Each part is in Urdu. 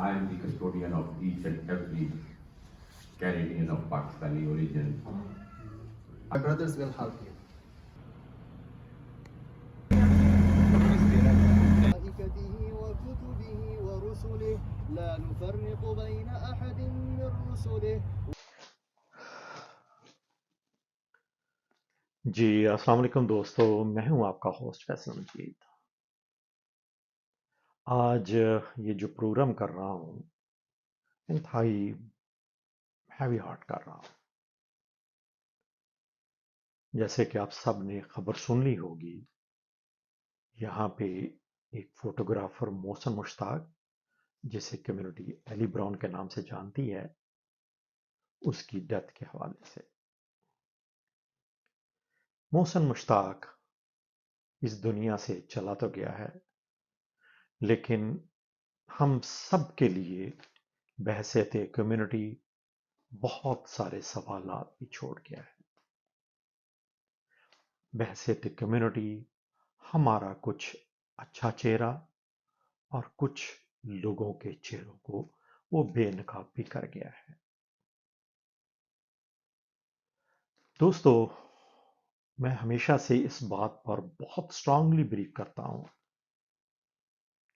I am the custodian of each and every Canadian of Pakistani origin. My brothers will help you. ملائكته وكتبه ورسله لا نفرق بين أحد من رسله. جی السلام علیکم دوستو، میں ہوں آپ کا ہوسٹ فیصل مجید۔ آج یہ جو پروگرام کر رہا ہوں انتہائی ہیوی ہارٹ کر رہا ہوں۔ جیسے کہ آپ سب نے خبر سن لی ہوگی، یہاں پہ ایک فوٹوگرافر محسن مشتاق، جسے کمیونٹی ایلی براؤن کے نام سے جانتی ہے، اس کی ڈیتھ کے حوالے سے۔ محسن مشتاق اس دنیا سے چلا تو گیا ہے، لیکن ہم سب کے لیے بحیثیت کمیونٹی بہت سارے سوالات بھی چھوڑ گیا ہے۔ بحیثیت کمیونٹی ہمارا کچھ اچھا چہرہ اور کچھ لوگوں کے چہروں کو وہ بے نقاب بھی کر گیا ہے۔ دوستو، میں ہمیشہ سے اس بات پر بہت سٹرانگلی بلیو کرتا ہوں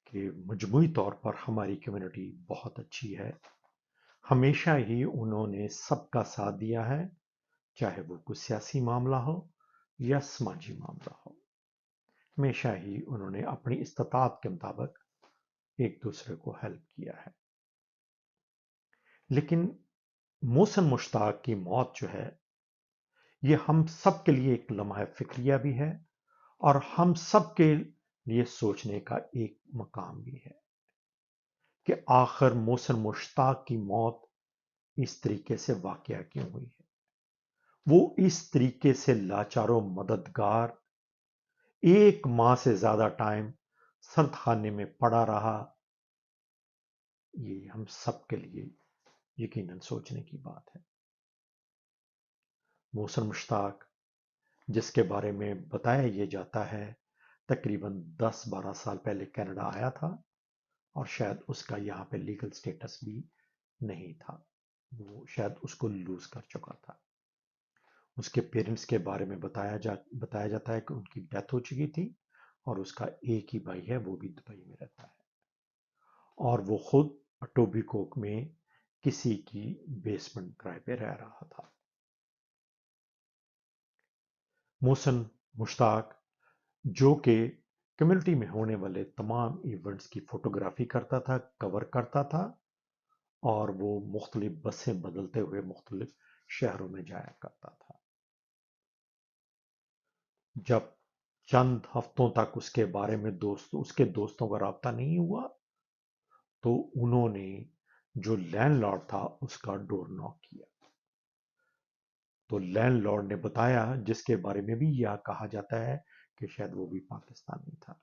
کہ مجموعی طور پر ہماری کمیونٹی بہت اچھی ہے۔ ہمیشہ ہی انہوں نے سب کا ساتھ دیا ہے، چاہے وہ کوئی سیاسی معاملہ ہو یا سماجی معاملہ ہو۔ ہمیشہ ہی انہوں نے اپنی استطاعت کے مطابق ایک دوسرے کو ہیلپ کیا ہے۔ لیکن محسن مشتاق کی موت جو ہے، یہ ہم سب کے لیے ایک لمحہ فکریہ بھی ہے اور ہم سب کے لیے سوچنے کا ایک مقام بھی ہے کہ آخر محسن مشتاق کی موت اس طریقے سے واقعہ کیوں ہوئی ہے۔ وہ اس طریقے سے لاچار و مددگار 1 ماہ سے زیادہ ٹائم سرد خانے میں پڑا رہا، یہ ہم سب کے لیے یقیناً سوچنے کی بات ہے۔ محسن مشتاق، جس کے بارے میں بتایا یہ جاتا ہے تقریباً 10-12 سال پہلے کینیڈا آیا تھا، اور شاید اس کا یہاں پہ لیگل سٹیٹس بھی نہیں تھا، وہ شاید اس کو لوز کر چکا تھا۔ اس کے پیرنٹس کے بارے میں بتایا جاتا ہے کہ ان کی ڈیتھ ہو چکی تھی، اور اس کا ایک ہی بھائی ہے، وہ بھی دبئی میں رہتا ہے، اور وہ خود اٹوبیکوک میں کسی کی بیسمنٹ کرائے پہ رہ رہا تھا۔ محسن مشتاق، جو کہ کمیونٹی میں ہونے والے تمام ایونٹس کی فوٹوگرافی کرتا تھا، کور کرتا تھا، اور وہ مختلف بسیں بدلتے ہوئے مختلف شہروں میں جایا کرتا تھا۔ جب چند ہفتوں تک اس کے بارے میں اس کے دوستوں کا رابطہ نہیں ہوا، تو انہوں نے جو لینڈ لارڈ تھا اس کا ڈور ناک کیا۔ تو لینڈ لارڈ نے بتایا، جس کے بارے میں بھی یہ کہا جاتا ہے کہ شاید وہ بھی پاکستانی تھا،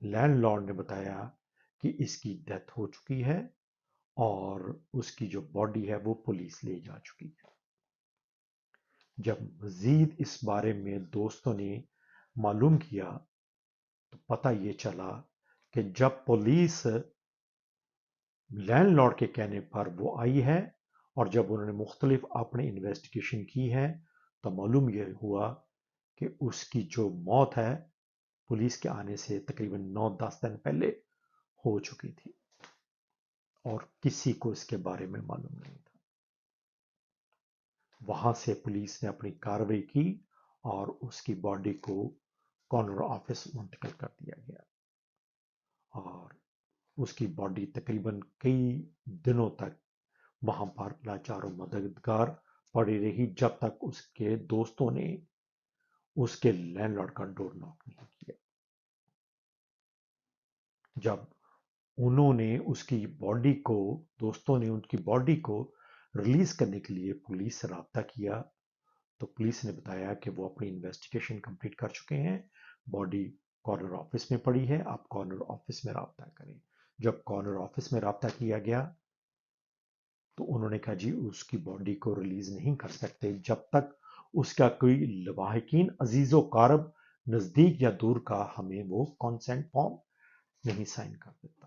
لینڈ لارڈ نے بتایا کہ اس کی ڈیتھ ہو چکی ہے اور اس کی جو باڈی ہے وہ پولیس لے جا چکی ہے۔ جب مزید اس بارے میں دوستوں نے معلوم کیا تو پتہ یہ چلا کہ جب پولیس لینڈ لارڈ کے کہنے پر وہ آئی ہے اور جب انہوں نے مختلف اپنے انویسٹیگیشن کی ہے، تو معلوم یہ ہوا کہ اس کی جو موت ہے پولیس کے آنے سے تقریباً 9-10 دن پہلے ہو چکی تھی، اور کسی کو اس کے بارے میں معلوم نہیں تھا۔ وہاں سے پولیس نے اپنی کارروائی کی اور اس کی باڈی کو کارنر آفس منتقل کر دیا گیا، اور اس کی باڈی تقریباً کئی دنوں تک وہاں پر لاچار و مددگار پڑی رہی، جب تک اس کے دوستوں نے اس کے لینڈ لارڈ کا ڈور ناک نہیں کیا۔ جب انہوں نے دوستوں نے ان کی باڈی کو ریلیز کرنے کے لیے پولیس سے رابطہ کیا، تو پولیس نے بتایا کہ وہ اپنی انویسٹیگیشن کمپلیٹ کر چکے ہیں، باڈی کارنر آفس میں پڑی ہے، آپ کارنر آفس میں رابطہ کریں۔ جب کارنر آفس میں رابطہ کیا گیا تو انہوں نے کہا جی اس کی باڈی کو ریلیز نہیں کر سکتے جب تک اس کا کوئی لواحقین عزیز و قارب نزدیک یا دور کا ہمیں وہ کانسینٹ فارم نہیں سائن کر دیتا۔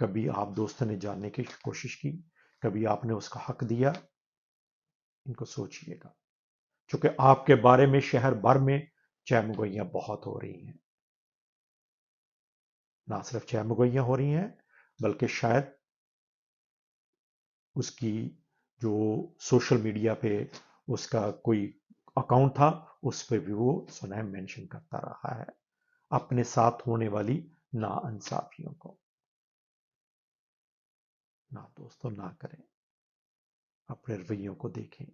کبھی آپ دوست نے جاننے کی کوشش کی، کبھی آپ نے اس کا حق دیا؟ ان کو سوچئے گا، چونکہ آپ کے بارے میں شہر بھر میں چہمگوئیاں بہت ہو رہی ہیں. نہ صرف چہمگوئیاں ہو رہی ہیں بلکہ شاید اس کی جو سوشل میڈیا پہ اس کا کوئی اکاؤنٹ تھا اس پہ بھی وہ سنیم مینشن کرتا رہا ہے اپنے ساتھ ہونے والی ناانصافیوں کو. نہ دوستوں نہ کریں، اپنے رویوں کو دیکھیں.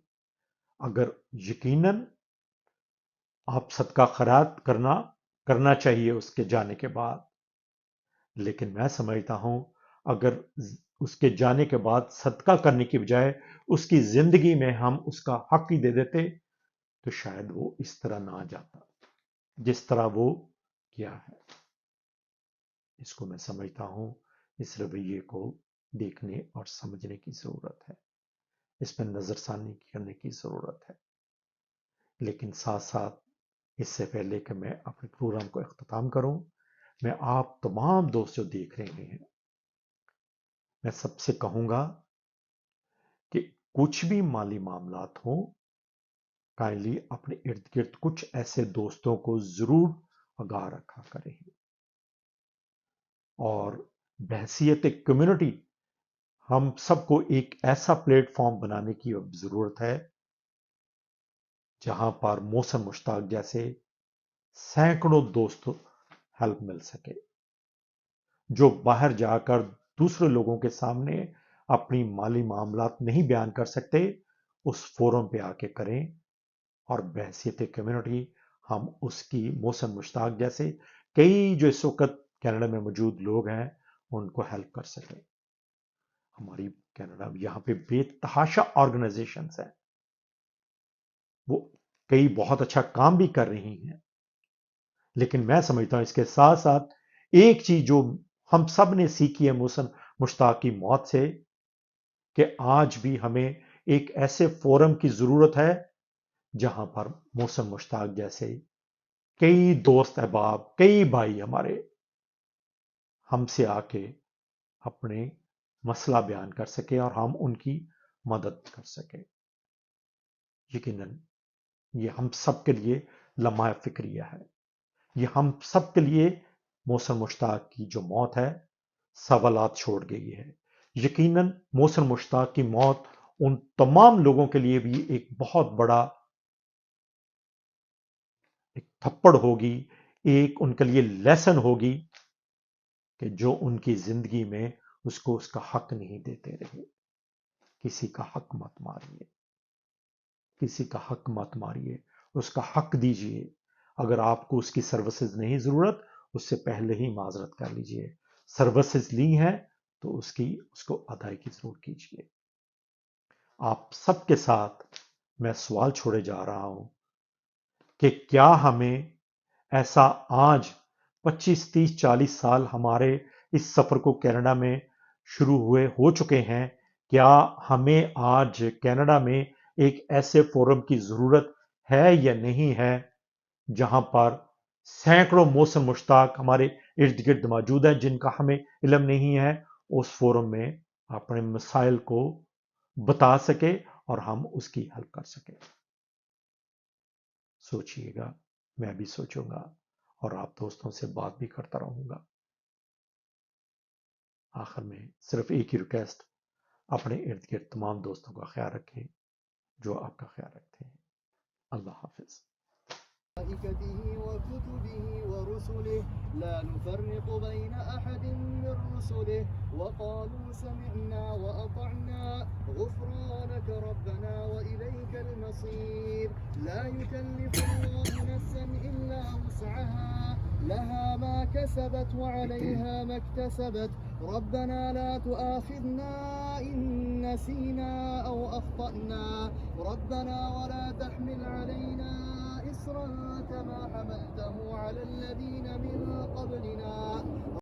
اگر یقیناً آپ صدقہ خیرات کرنا چاہیے اس کے جانے کے بعد، لیکن میں سمجھتا ہوں اگر اس کے جانے کے بعد صدقہ کرنے کی بجائے اس کی زندگی میں ہم اس کا حق ہی دے دیتے تو شاید وہ اس طرح نہ جاتا جس طرح وہ کیا ہے. اس کو میں سمجھتا ہوں اس رویے کو دیکھنے اور سمجھنے کی ضرورت ہے، اس میں نظر ثانی کرنے کی ضرورت ہے. لیکن ساتھ ساتھ اس سے پہلے کہ میں اپنے پروگرام کو اختتام کروں، میں آپ تمام دوست جو دیکھ رہے ہیں، میں سب سے کہوں گا کہ کچھ بھی مالی معاملات ہوں، کائنڈلی اپنے ارد گرد کچھ ایسے دوستوں کو ضرور آگاہ رکھا کریں، اور بحیثیت کمیونٹی ہم سب کو ایک ایسا پلیٹ فارم بنانے کی ضرورت ہے جہاں پر محسن مشتاق جیسے سینکڑوں دوست ہیلپ مل سکے، جو باہر جا کر دوسرے لوگوں کے سامنے اپنی مالی معاملات نہیں بیان کر سکتے، اس فورم پہ آ کے کریں، اور بحیثیت کمیونٹی ہم اس کی محسن مشتاق جیسے کئی جو اس وقت کینیڈا میں موجود لوگ ہیں ان کو ہیلپ کر سکیں. ہماری کینیڈا یہاں پہ بے تحاشا آرگنائزیشنز ہیں، وہ کئی بہت اچھا کام بھی کر رہی ہیں، لیکن میں سمجھتا ہوں اس کے ساتھ ساتھ ایک چیز جو ہم سب نے سیکھی ہے محسن مشتاق کی موت سے، کہ آج بھی ہمیں ایک ایسے فورم کی ضرورت ہے جہاں پر محسن مشتاق جیسے کئی دوست احباب، کئی بھائی ہمارے ہم سے آ کے اپنے مسئلہ بیان کر سکے اور ہم ان کی مدد کر سکے. یقیناً یہ ہم سب کے لیے لمحہ فکریہ ہے، یہ ہم سب کے لیے محسن مشتاق کی جو موت ہے سوالات چھوڑ گئی ہے. یقیناً محسن مشتاق کی موت ان تمام لوگوں کے لیے بھی ایک بہت بڑا ایک تھپڑ ہوگی، ایک ان کے لیے لیسن ہوگی کہ جو ان کی زندگی میں اس کو اس کا حق نہیں دیتے رہے. کسی کا حق مت ماریے، کسی کا حق مت ماریے، اس کا حق دیجئے. اگر آپ کو اس کی سروسز نہیں ضرورت، اس سے پہلے ہی معذرت کر لیجئے. سروسز لی ہیں تو اس کو ادائیگی ضرور کیجئے. آپ سب کے ساتھ میں سوال چھوڑے جا رہا ہوں کہ کیا ہمیں ایسا آج 25 30 40 سال ہمارے اس سفر کو کینیڈا میں شروع ہو چکے ہیں، کیا ہمیں آج کینیڈا میں ایک ایسے فورم کی ضرورت ہے یا نہیں ہے جہاں پر سینکڑوں محسن مشتاق ہمارے ارد گرد موجود ہیں جن کا ہمیں علم نہیں ہے، اس فورم میں اپنے مسائل کو بتا سکے اور ہم اس کی حل کر سکیں. سوچئے گا، میں بھی سوچوں گا اور آپ دوستوں سے بات بھی کرتا رہوں گا. آخر میں صرف ایک ہی ریکویسٹ، اپنے ارد گرد تمام دوستوں کا خیال رکھیں جو آپ کا خیال رکھتے ہیں. اللہ حافظ. ملائكته وكتبه ورسله لا نفرق بين أحد من رسله وقالوا سمعنا وأطعنا غفرانك ربنا وإليك المصير. لا يكلف الله نفسا إلا وسعها لها ما كسبت وعليها ما اكتسبت. ربنا لا تؤاخذنا إن نسينا أو أخطأنا ربنا ولا تحمل علينا إصرا كما حملته على الذين من قبلنا.